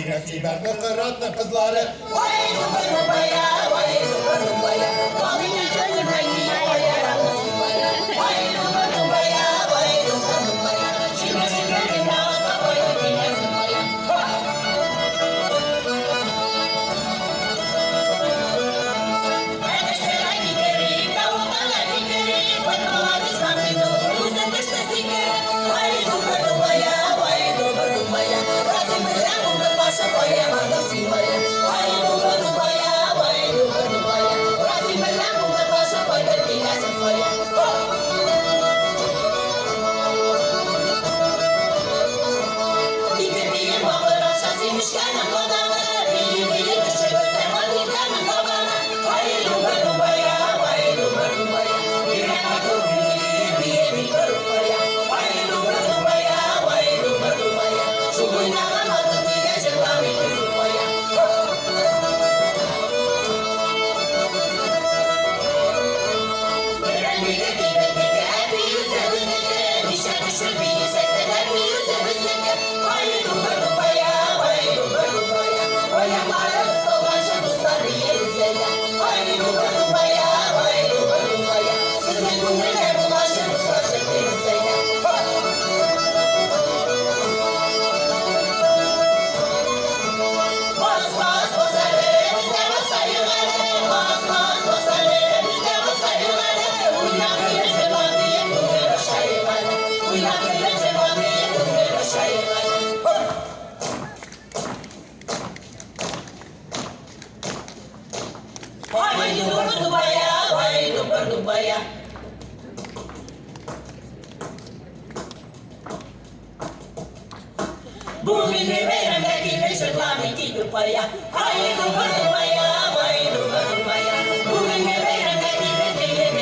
Yine kiberli kıratlı kızları. Vay duba dubaya, vay duba dubaya. Kalın çocuk rengine koyaramazsın baya. Vay duba dubaya, vay duba dubaya. Şimdi şimdi nağda koyu dinlesin baya. Kardeşler gideri, tavuklar gideri. Bakmalar ıslanıyor, uzun dışta sikeri. Vay duba dubaya, vay duba dubaya. Razı mırlamında başa koyamadım simbaya. Vay duba dubaya, vay duba dubaya. Razı mırlamında başa koyamadım simbaya. Dikirdiğim bağır akşasıymış kanım odamı. Bili bili dışı götür vakit kanım babana. Vay duba dubaya, vay duba dubaya. Bir akıl bir karufaya. Vay duba dubaya, vay duba dubaya. Şu oynanamadım diye çırpamı kızılmaya. Öğrenmeli kıymetli bir yüze üzdeki. Nişe düşür bir yüksekteler bir yüze üzdeki. Vay duba dubaya, vay duba dubaya. Oynamalar savaşı dostları yerizlerden. Vay duba dubaya, vay duba dubaya. Sizin günlere bulaşır ustaşı yerizlerden. Bas bas basarı, bizde basayıları. Bas bas basarı, bizde basayıları. Uyanıyor cevabıya, bunlar aşağıları. Uyanıyor cevabıya, bunlar aşağıları. Vay duba dubaya, vay duba dubaya. Bugün bir bayramdaki meşhur lanet dubaya. Vay duba dubaya, vay duba dubaya.